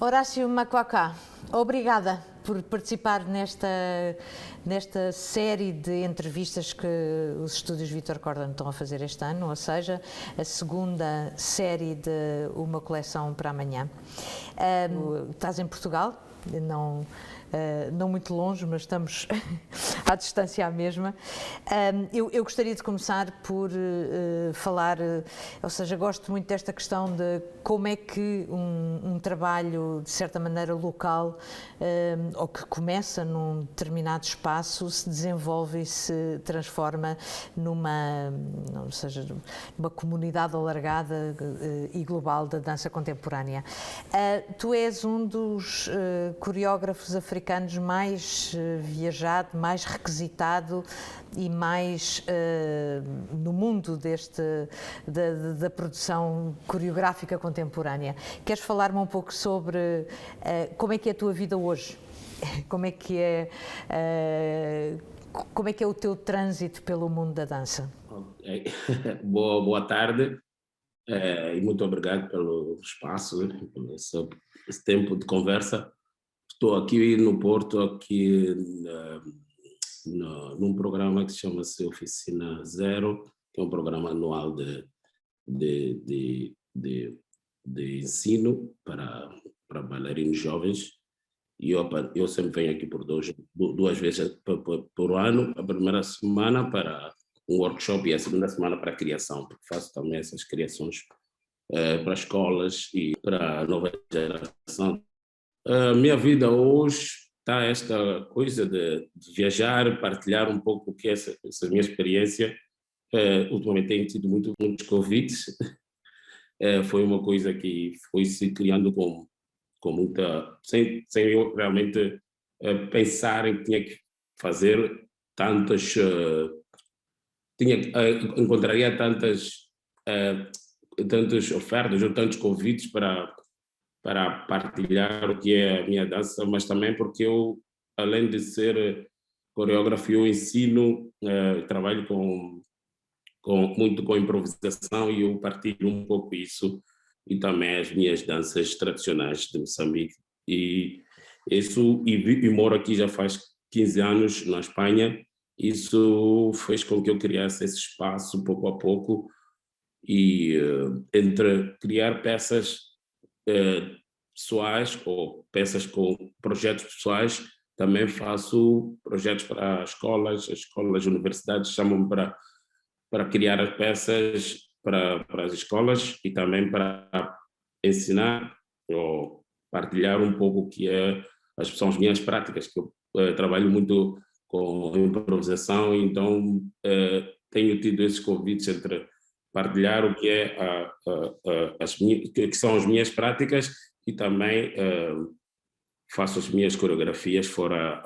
Horácio Macuacá, obrigada por participar nesta série de entrevistas que os estúdios Vítor Cordon estão a fazer este ano, ou seja, a segunda série de Uma Coleção para Amanhã. Estás em Portugal, não muito longe, mas estamos à distância à mesma. Eu gostaria de começar por falar, ou seja, gosto muito desta questão de como é que um trabalho, de certa maneira, local, ou que começa num determinado espaço, se desenvolve e se transforma ou seja, numa comunidade alargada e global da dança contemporânea. Tu és um dos coreógrafos africanos mais viajado, mais requisitado e mais no mundo da produção coreográfica contemporânea. Queres falar-me um pouco sobre como é que é a tua vida hoje? Como é que é o teu trânsito pelo mundo da dança? Okay. Boa tarde e muito obrigado pelo espaço, pelo esse tempo de conversa. Estou aqui no Porto, num programa que chama-se Oficina Zero, que é um programa anual de ensino para bailarinos jovens. E eu sempre venho aqui por duas vezes por ano, a primeira semana para um workshop e a segunda semana para a criação, porque faço também essas criações para escolas e para a nova geração. A minha vida hoje está esta coisa de viajar, partilhar um pouco o que é essa minha experiência. Ultimamente tenho tido muitos convites. Foi uma coisa que foi se criando com muita, sem eu realmente pensar em que tinha que fazer tantas, encontraria tantas ofertas ou tantos convites para partilhar o que é a minha dança, mas também porque eu, além de ser coreógrafo, eu ensino, trabalho muito com improvisação e eu partilho um pouco isso e também as minhas danças tradicionais de Moçambique. E moro aqui já faz 15 anos na Espanha. Isso fez com que eu criasse esse espaço pouco a pouco e entre criar peças pessoais ou peças com projetos pessoais, também faço projetos para as escolas, universidades chamam-me para criar as peças para as escolas e também para ensinar ou partilhar um pouco o que são as minhas práticas, que eu trabalho muito com improvisação, então tenho tido esses convites entre partilhar o que que são as minhas práticas e também faço as minhas coreografias fora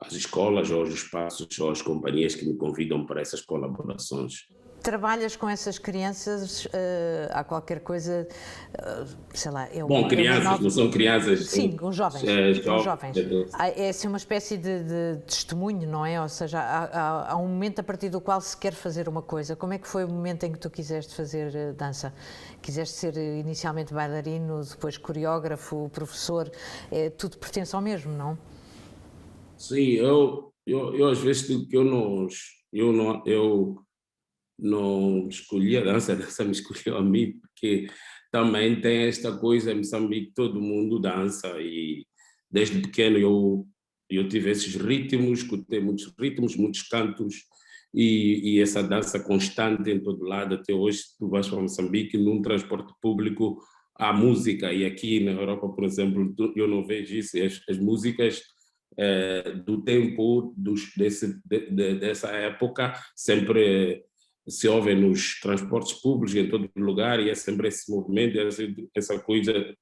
as escolas ou os espaços ou as companhias que me convidam para essas colaborações. Trabalhas com essas crianças, há qualquer coisa, sei lá... Bom, crianças, não são crianças... Sim, com jovens. É assim uma espécie de testemunho, não é? Ou seja, há um momento a partir do qual se quer fazer uma coisa. Como é que foi o momento em que tu quiseste fazer dança? Quiseste ser inicialmente bailarino, depois coreógrafo, professor, tudo pertence ao mesmo, não? Sim, eu às vezes digo que eu não escolhi a dança me escolheu a mim, porque também tem esta coisa em Moçambique, todo mundo dança e desde pequeno eu tive esses ritmos, escutei muitos ritmos, muitos cantos e essa dança constante em todo lado. Até hoje tu vais para Moçambique num transporte público há música e aqui na Europa, por exemplo, eu não vejo isso, as músicas do tempo dessa época sempre se ouve nos transportes públicos, em todo lugar, e é sempre esse movimento, essa coisa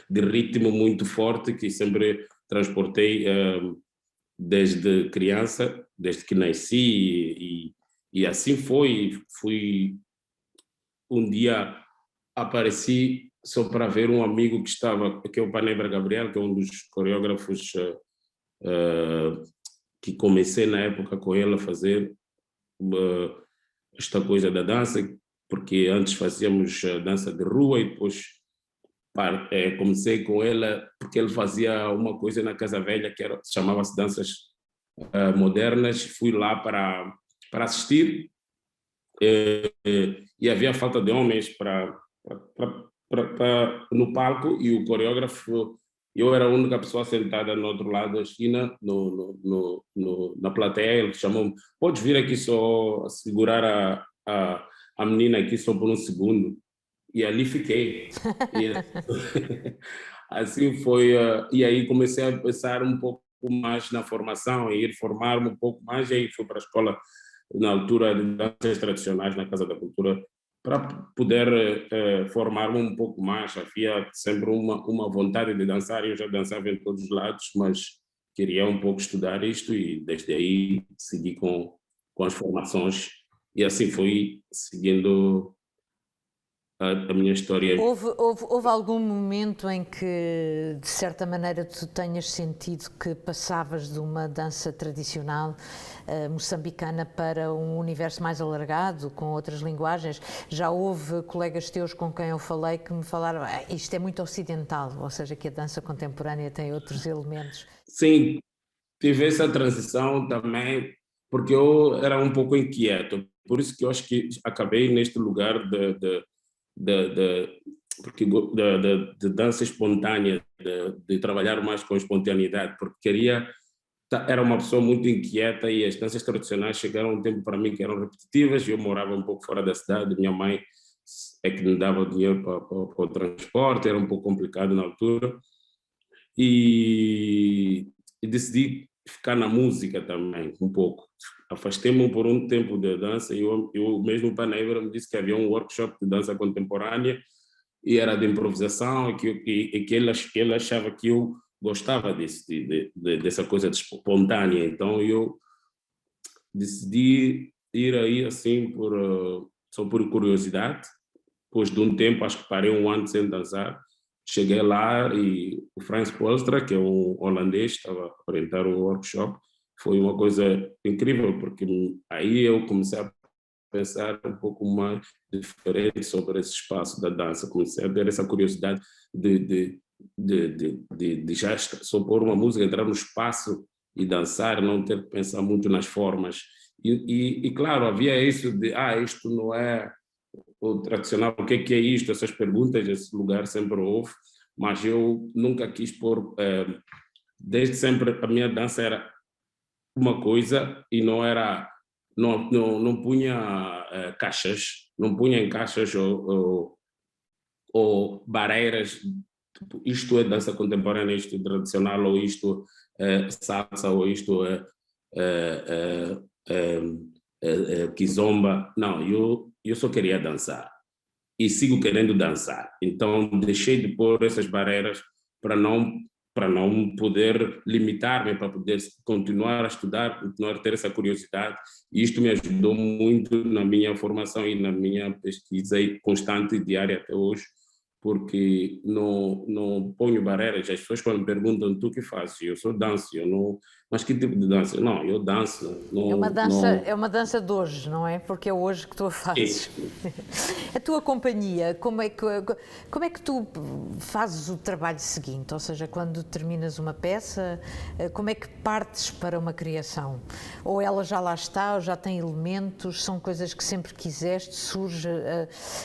de ritmo muito forte que sempre transportei desde criança, desde que nasci, e assim fui um dia apareci só para ver um amigo que é o Panebra Gabriel, que é um dos coreógrafos que comecei na época com ele a fazer esta coisa da dança, porque antes fazíamos dança de rua e depois comecei com ele porque ele fazia uma coisa na Casa Velha que chamava-se danças modernas. Fui lá para assistir, e havia falta de homens no palco, e o coreógrafo, eu era a única pessoa sentada no outro lado da esquina, na plateia. Ele chamou-me: podes vir aqui só segurar a menina aqui só por um segundo? E ali fiquei. E, assim foi, e aí comecei a pensar um pouco mais na formação, e ir formar-me um pouco mais, e aí fui para a escola, na altura, de danças tradicionais na Casa da Cultura, para poder formar-me um pouco mais. Havia sempre uma vontade de dançar, eu já dançava em todos os lados, mas queria um pouco estudar isto, e desde aí segui com as formações, e assim fui seguindo a minha história. Houve algum momento em que, de certa maneira, tu tenhas sentido que passavas de uma dança tradicional moçambicana para um universo mais alargado, com outras linguagens? Já houve colegas teus com quem eu falei que me falaram: isto é muito ocidental, ou seja, que a dança contemporânea tem outros elementos. Sim, tive essa transição também, porque eu era um pouco inquieto. Por isso que eu acho que acabei neste lugar de dança espontânea, de trabalhar mais com espontaneidade, porque era uma pessoa muito inquieta, e as danças tradicionais chegaram um tempo para mim que eram repetitivas. Eu morava um pouco fora da cidade, minha mãe é que me dava o dinheiro para o transporte, era um pouco complicado na altura, e decidi ficar na música também, um pouco. Afastei-me por um tempo da dança, e eu mesmo para Neiva me disse que havia um workshop de dança contemporânea, e era de improvisação, e que ele achava que eu gostava disso, dessa coisa de espontânea. Então eu decidi ir aí assim só por curiosidade. Depois de um tempo, acho que parei um ano sem dançar, cheguei lá, e o Frans Polstra, que é um holandês, estava a orientar o workshop. Foi uma coisa incrível, porque aí eu comecei a pensar um pouco mais diferente sobre esse espaço da dança. Comecei a ter essa curiosidade de já só pôr uma música, entrar no espaço e dançar, não ter que pensar muito nas formas. E claro, havia isso de, isto não é o tradicional, o que é isto? Essas perguntas, esse lugar sempre houve, mas eu nunca quis pôr, desde sempre a minha dança era uma coisa, e não era, não punha caixas, não punha em caixas ou barreiras, tipo, isto é dança contemporânea, isto é tradicional, ou isto é salsa, ou isto é kizomba. Não, eu só queria dançar, e sigo querendo dançar. Então deixei de pôr essas barreiras para não poder limitar-me, para poder continuar a estudar, continuar a ter essa curiosidade. E isto me ajudou muito na minha formação e na minha pesquisa constante e diária até hoje, porque não ponho barreiras. As pessoas, quando me perguntam: tu o que fazes? Eu só danço. Eu não, mas que tipo de dança? Não, eu danço. Não, é uma dança de hoje, não é? Porque é hoje que tu a fazes. A tua companhia, como é que tu fazes o trabalho seguinte? Ou seja, quando terminas uma peça, como é que partes para uma criação? Ou ela já lá está, ou já tem elementos, são coisas que sempre quiseste, surge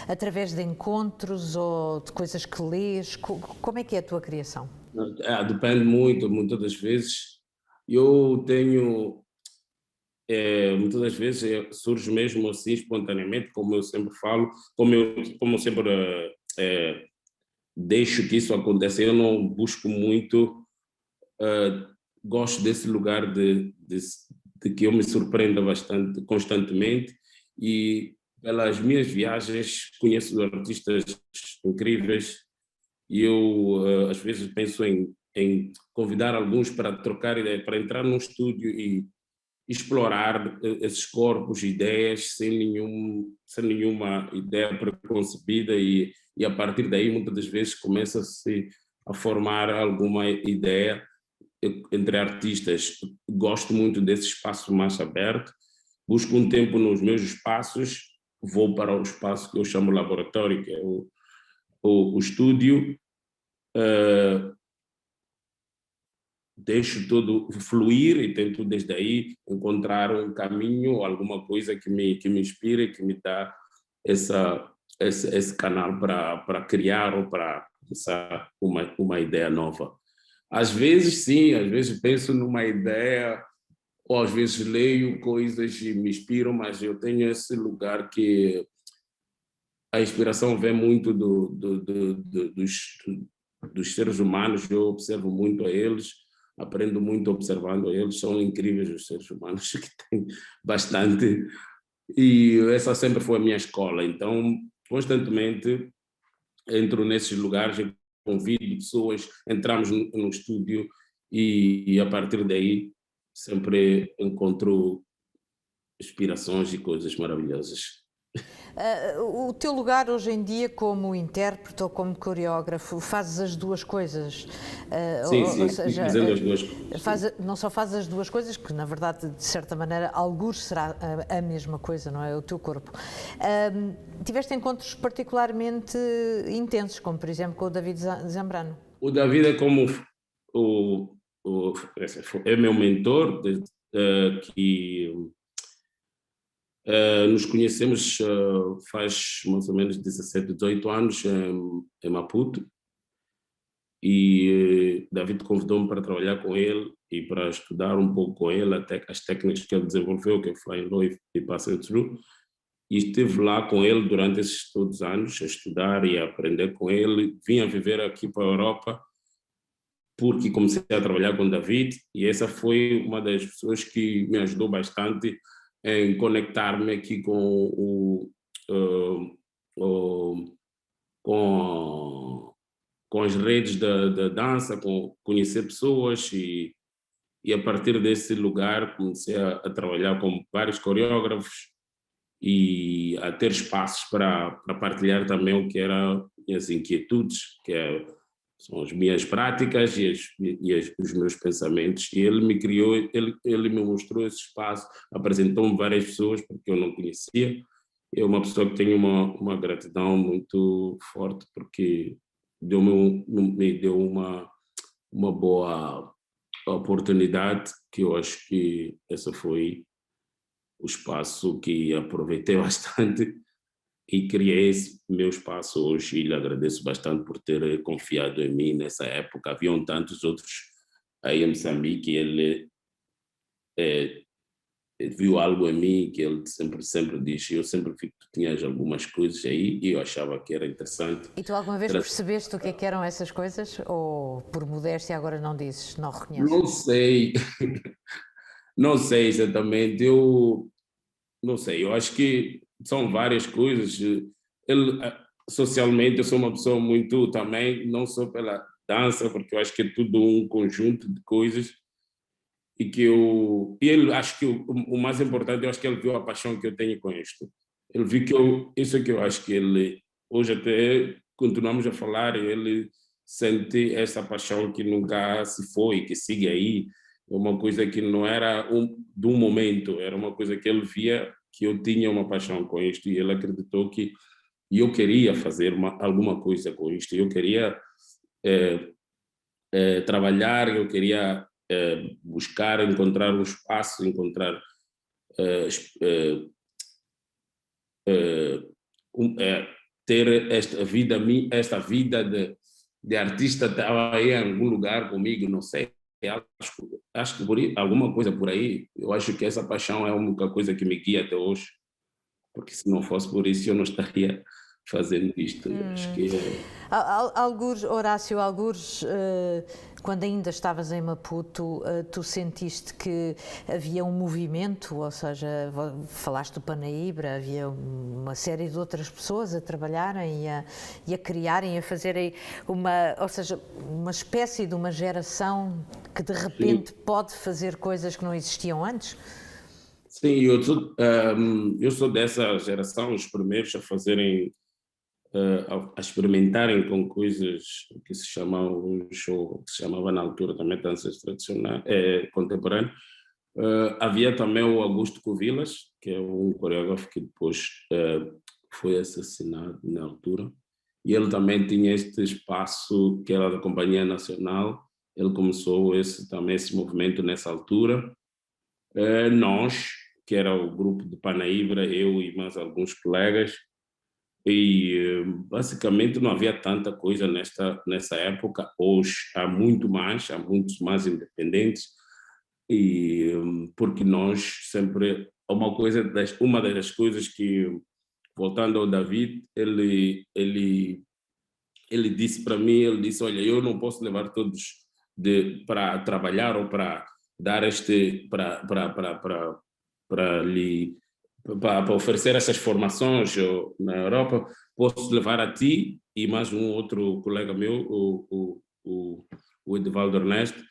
através de encontros ou de coisas que lês? Como é que é a tua criação? Depende muito, muitas das vezes. Eu tenho, muitas das vezes surge mesmo assim espontaneamente, como eu sempre falo, como eu sempre deixo que isso aconteça. Eu não busco muito, gosto desse lugar de que eu me surpreenda bastante, constantemente, e pelas minhas viagens conheço artistas incríveis, e eu às vezes penso em convidar alguns para trocar ideia, para entrar num estúdio e explorar esses corpos, ideias, sem nenhuma ideia preconcebida, e a partir daí muitas das vezes começa-se a formar alguma ideia entre artistas. Gosto muito desse espaço mais aberto, busco um tempo nos meus espaços, vou para o espaço que eu chamo laboratório, que é o estúdio, deixo tudo fluir e tento desde aí encontrar um caminho, alguma coisa que me inspire, que me dá esse canal para criar ou para começar uma ideia nova. Às vezes, sim, às vezes penso numa ideia, ou às vezes leio coisas e me inspiram, mas eu tenho esse lugar que a inspiração vem muito dos seres humanos, eu observo muito a eles, aprendo muito observando a eles, são incríveis os seres humanos, que têm bastante, e essa sempre foi a minha escola, então constantemente entro nesses lugares, convido pessoas, entramos no estúdio e a partir daí sempre encontro inspirações e coisas maravilhosas. O teu lugar hoje em dia como intérprete ou como coreógrafo, fazes as duas coisas? Sim, Ou sim, fui seja, fazendo as duas coisas. não só fazes as duas coisas, que na verdade, de certa maneira, algures será a mesma coisa, não é? O teu corpo. Tiveste encontros particularmente intensos, como por exemplo com o David Zambrano. O David é como é meu mentor, que nos conhecemos faz mais ou menos 17, 18 anos em Maputo, e David convidou-me para trabalhar com ele e para estudar um pouco com ele até as técnicas que ele desenvolveu, que é Flying Low e Passing Through, e estive lá com ele durante esses todos os anos a estudar e a aprender com ele. Vim a viver aqui para a Europa porque comecei a trabalhar com David, e essa foi uma das pessoas que me ajudou bastante em conectar-me aqui uh, com, com as redes da dança, com conhecer pessoas, e a partir desse lugar comecei a trabalhar com vários coreógrafos e a ter espaços para partilhar também o que eram as inquietudes, são as minhas práticas os meus pensamentos. E ele me criou, ele me mostrou esse espaço, apresentou-me várias pessoas porque eu não conhecia. É uma pessoa que tenho uma gratidão muito forte, porque me deu uma boa oportunidade, que eu acho que essa foi o espaço que aproveitei bastante e criei esse meu espaço hoje, e lhe agradeço bastante por ter confiado em mim nessa época. Haviam tantos outros aí em Moçambique, e ele viu algo em mim que ele sempre disse, eu sempre vi que tu tinhas algumas coisas aí e eu achava que era interessante. E tu alguma vez percebeste o que é que eram essas coisas? Ou por modéstia agora não dizes, não reconheces? Não sei, não sei exatamente, eu não sei, eu acho que são várias coisas. Socialmente, eu sou uma pessoa muito também, não só pela dança, porque eu acho que é tudo um conjunto de coisas, e ele, acho que o mais importante, eu acho que ele viu a paixão que eu tenho com isto. Ele viu isso é que eu acho que ele, hoje até continuamos a falar, e ele sente essa paixão que nunca se foi, que sigue aí. É uma coisa que não era de um momento, era uma coisa que ele via que eu tinha uma paixão com isto, e ele acreditou que eu queria fazer alguma coisa com isto, eu queria trabalhar, eu queria buscar, encontrar um espaço, encontrar ter esta vida de artista. Estava aí em algum lugar comigo, não sei, acho que alguma coisa por aí. Eu acho que essa paixão é a única coisa que me guia até hoje, porque se não fosse por isso eu não estaria fazendo isto. Acho que Algures, Horácio, algures, quando ainda estavas em Maputo, tu sentiste que havia um movimento, ou seja, falaste do Panaíba, havia uma série de outras pessoas a trabalharem e a criarem, a fazerem ou seja, uma espécie de uma geração que de repente pode fazer coisas que não existiam antes? Sim, eu sou dessa geração, os primeiros a fazerem, a experimentarem com coisas que se chamavam, que se chamava na altura também danças tradicionais, contemporâneas. Havia também o Augusto Covillas, que é um coreógrafo que depois foi assassinado na altura, e ele também tinha este espaço que era da Companhia Nacional. Ele começou também esse movimento nessa altura. Nós, que era o grupo de Panaíba, eu e mais alguns colegas, e basicamente não havia tanta coisa nessa época. Hoje há muitos mais independentes, e porque nós sempre, uma das coisas que, voltando ao David, ele disse para mim, ele disse, olha, eu não posso levar todos para trabalhar ou para dar para oferecer essas formações na Europa, posso levar a ti e mais um outro colega meu, o Edivaldo Ernesto,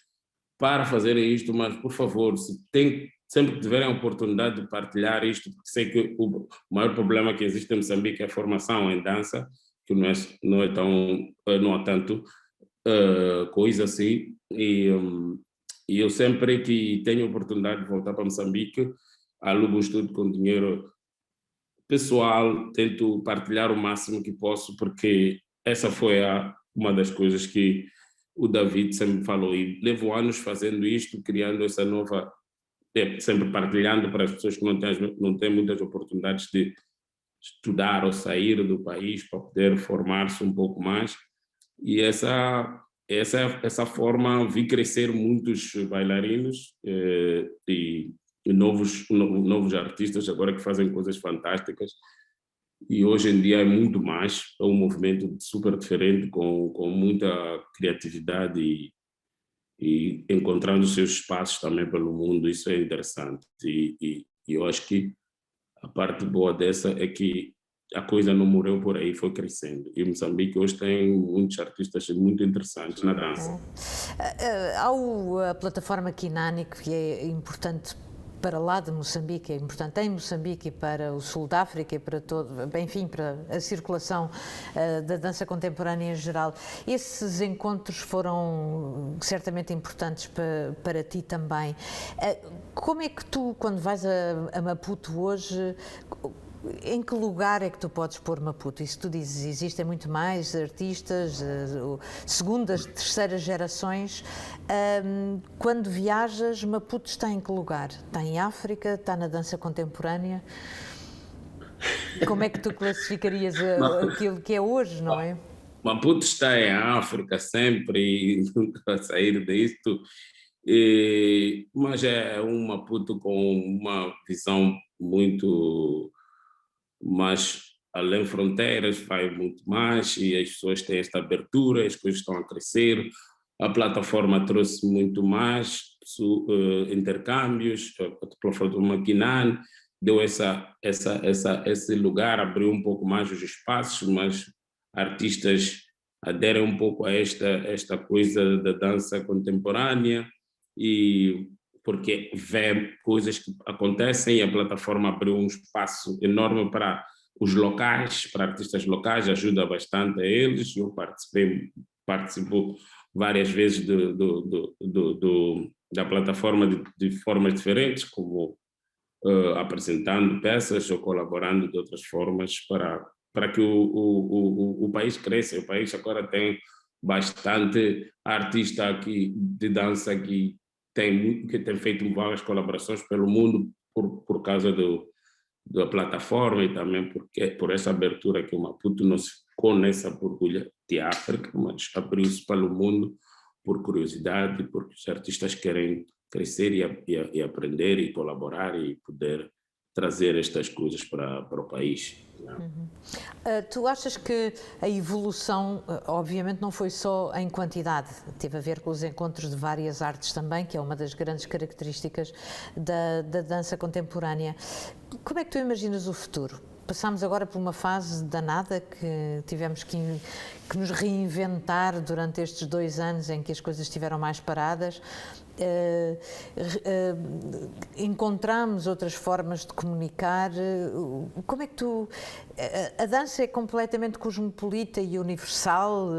para fazerem isto, mas por favor, sempre que tiverem a oportunidade de partilhar isto, porque sei que o maior problema que existe em Moçambique é a formação em dança, que não há tanto coisa assim, e eu sempre que tenho a oportunidade de voltar para Moçambique, alugo um estúdio com dinheiro pessoal, tento partilhar o máximo que posso, porque essa foi uma das coisas que o David sempre falou, e levo anos fazendo isto, criando essa nova, sempre partilhando para as pessoas que não têm muitas oportunidades de estudar ou sair do país para poder formar-se um pouco mais, e essa forma vi crescer muitos bailarinos e novos artistas agora que fazem coisas fantásticas, e hoje em dia é muito mais, é um movimento super diferente, com muita criatividade e encontrando seus espaços também pelo mundo. Isso é interessante, e eu acho que a parte boa dessa é que a coisa não morreu por aí, foi crescendo. E Moçambique hoje tem muitos artistas muito interessantes na dança. Há a plataforma Kinani, que é importante para lá de Moçambique, é importante em Moçambique e para o sul da África e para enfim, para a circulação da dança contemporânea em geral. Esses encontros foram certamente importantes para ti também. Como é que tu, quando vais a Maputo hoje, em que lugar é que tu podes pôr Maputo? Isso tu dizes, existem muito mais artistas, segundas, terceiras gerações. Quando viajas, Maputo está em que lugar? Está em África? Está na dança contemporânea? Como é que tu classificarias aquilo que é hoje, não é? Maputo está em África sempre e nunca vai sair disto, mas é um Maputo com uma visão muito mais além fronteiras, vai muito mais, e as pessoas têm esta abertura, as coisas estão a crescer, a plataforma trouxe muito mais intercâmbios, a plataforma Kinan deu esse lugar, abriu um pouco mais os espaços, mas artistas aderem um pouco a esta coisa da dança contemporânea, e porque vê coisas que acontecem, e a plataforma abriu um espaço enorme para os locais, para artistas locais, ajuda bastante a eles. Eu participo várias vezes da plataforma de formas diferentes, como apresentando peças ou colaborando de outras formas para que o país cresça. O país agora tem bastante artista aqui de dança que tem feito várias colaborações pelo mundo por causa da plataforma, e também por essa abertura que o Maputo não se ficou nessa borbulha de África, mas abriu-se para o mundo por curiosidade, porque os artistas querem crescer e aprender e colaborar e poder trazer estas coisas para o país. Tu achas que a evolução, obviamente, não foi só em quantidade, teve a ver com os encontros de várias artes também, que é uma das grandes características da dança contemporânea. Como é que tu imaginas o futuro? Passámos agora por uma fase danada que tivemos que nos reinventar durante estes 2 anos em que as coisas estiveram mais paradas. Encontramos outras formas de comunicar. Como é que tu... A dança é completamente cosmopolita e universal,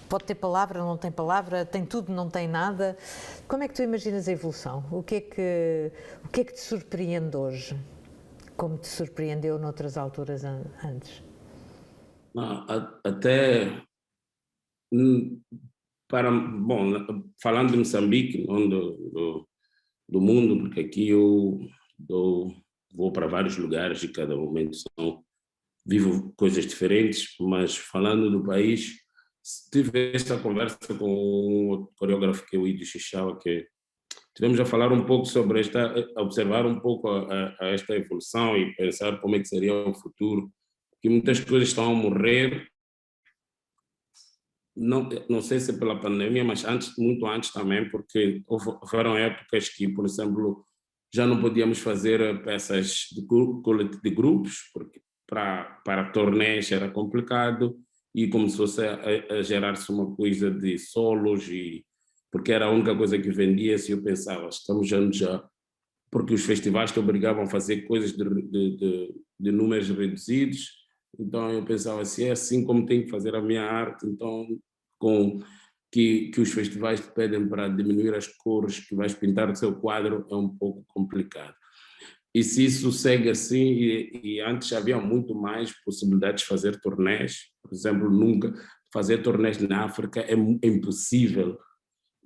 pode ter palavra, não tem palavra, tem tudo, não tem nada. Como é que tu imaginas a evolução? O que é que te surpreende hoje, como te surpreendeu noutras alturas antes? Até bom, falando de Moçambique, não do mundo, porque aqui eu vou para vários lugares e cada momento vivo coisas diferentes, mas falando do país, tive esta conversa com o coreógrafo que é o Ido Xixawa, que tivemos a falar um pouco sobre a observar um pouco a esta evolução e pensar como é que seria o futuro, que muitas coisas estão a morrer, não sei se é pela pandemia, mas muito antes também, porque houveram épocas que, por exemplo, já não podíamos fazer peças de grupos, porque para torneios era complicado, e começou-se a gerar-se uma coisa de solos, porque era a única coisa que vendia-se, e eu pensava, estamos já, porque os festivais te obrigavam a fazer coisas de números reduzidos, então eu pensava, se é assim como tenho que fazer a minha arte, então que os festivais te pedem para diminuir as cores que vais pintar no seu quadro é um pouco complicado. E se isso segue assim, e antes havia muito mais possibilidades de fazer turnés, por exemplo, nunca fazer turnés na África é impossível.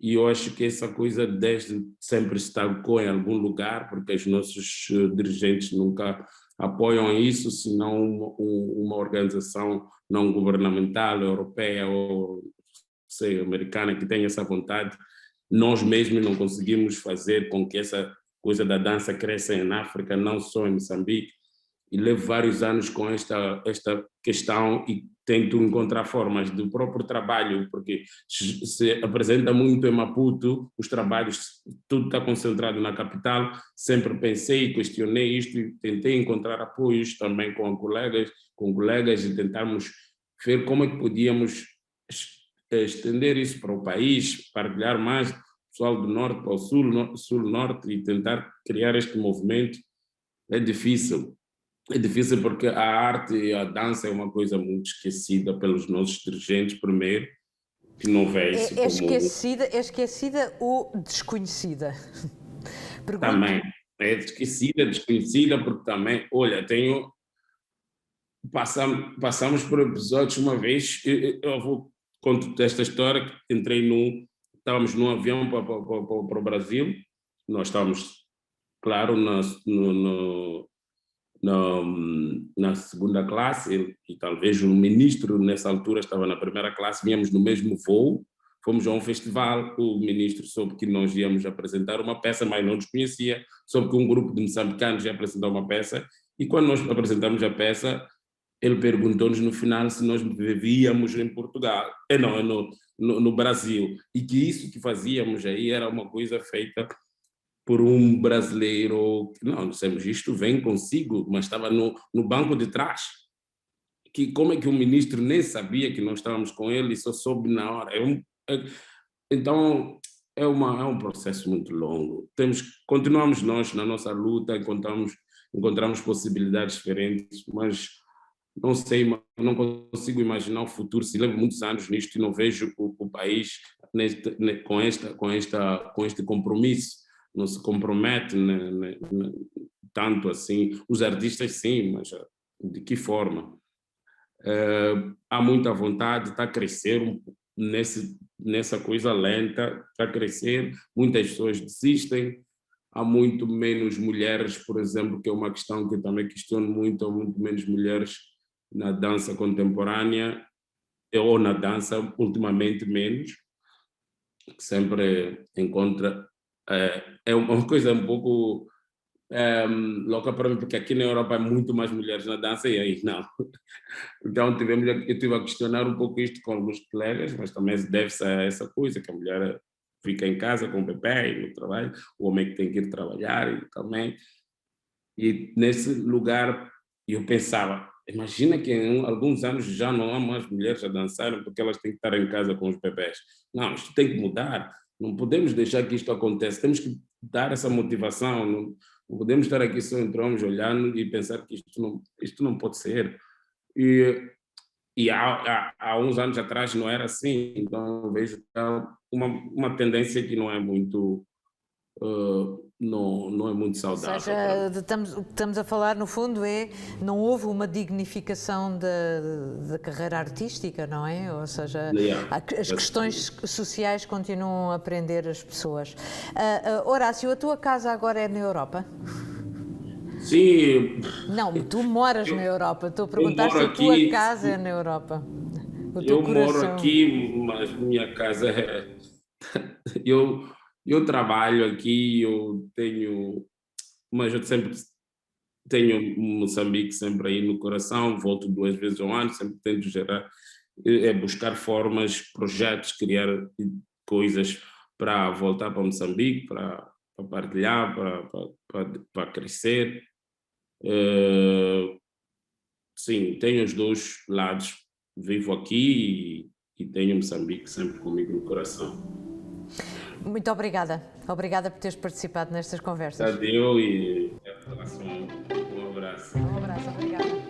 E eu acho que essa coisa desde sempre estancou em algum lugar, porque os nossos dirigentes nunca apoiam isso, senão uma organização não governamental, europeia ou sei, americana, que tenha essa vontade. Nós mesmos não conseguimos fazer com que essa coisa da dança cresça em África, não só em Moçambique, e levo vários anos com esta questão e tento encontrar formas do próprio trabalho, porque se apresenta muito em Maputo, os trabalhos, tudo está concentrado na capital, sempre pensei, questionei isto e tentei encontrar apoios também com colegas e tentarmos ver como é que podíamos estender isso para o país, partilhar mais pessoal do norte para o sul-norte e tentar criar este movimento. É difícil. É difícil porque a arte e a dança é uma coisa muito esquecida pelos nossos dirigentes, primeiro, que não vê isso como... É esquecida ou desconhecida? Também. É esquecida, desconhecida, porque também, olha, passamos por episódios uma vez, eu vou contar esta história, que estávamos num avião para o Brasil, nós estávamos, claro, na segunda classe, e talvez o ministro nessa altura estava na primeira classe, viemos no mesmo voo, fomos a um festival, o ministro soube que nós íamos apresentar uma peça, mas não nos conhecia, soube que um grupo de moçambicanos ia apresentar uma peça, e quando nós apresentamos a peça, ele perguntou-nos no final se nós vivíamos em Portugal, não, no Brasil, e que isso que fazíamos aí era uma coisa feita por um brasileiro, não dissemos, isto vem consigo, mas estava no banco de trás, que como é que o ministro nem sabia que nós estávamos com ele e só soube na hora. Então, é um processo muito longo. Continuamos nós na nossa luta, encontramos possibilidades diferentes, mas não sei, não consigo imaginar o futuro, se levo muitos anos nisto e não vejo o país com este compromisso, não se compromete tanto assim. Os artistas sim, mas de que forma? Há muita vontade, está a crescer nessa coisa lenta, está a crescer, muitas pessoas desistem, há muito menos mulheres, por exemplo, que é uma questão que eu também questiono muito, há muito menos mulheres na dança contemporânea, ou na dança, ultimamente menos, que sempre encontra... É uma coisa um pouco louca para mim, porque aqui na Europa há muito mais mulheres na dança e aí não. Então eu estive a questionar um pouco isto com alguns colegas, mas também deve-se a essa coisa, que a mulher fica em casa com o bebê e no trabalho, o homem que tem que ir trabalhar e também. E nesse lugar eu pensava, imagina que em alguns anos já não há mais mulheres a dançarem porque elas têm que estar em casa com os bebés. Não, isto tem que mudar. Não podemos deixar que isto aconteça. Temos que dar essa motivação. Não podemos estar aqui só entre homens olhando e pensar que isto não pode ser. E há uns anos atrás não era assim. Então eu vejo uma tendência que não é muito não é muito Ou saudável. seja, estamos a falar, no fundo, não houve uma dignificação da carreira artística, não é? Ou seja, as questões sociais continuam a prender as pessoas. Horácio, a tua casa agora é na Europa? Sim. Não, tu moras na Europa. Estou a perguntar moro se a tua aqui, casa é na Europa. O teu eu moro coração. aqui, mas minha casa é. Eu trabalho aqui, eu tenho. Mas eu sempre tenho Moçambique sempre aí no coração, volto 2 vezes ao ano, sempre tento gerar, buscar formas, projetos, criar coisas para voltar para Moçambique, para partilhar, para crescer. Sim, tenho os dois lados. Vivo aqui e tenho Moçambique sempre comigo no coração. Muito obrigada. Obrigada por teres participado nestas conversas. Tadeu e até a próxima. Um abraço. Um abraço, obrigada.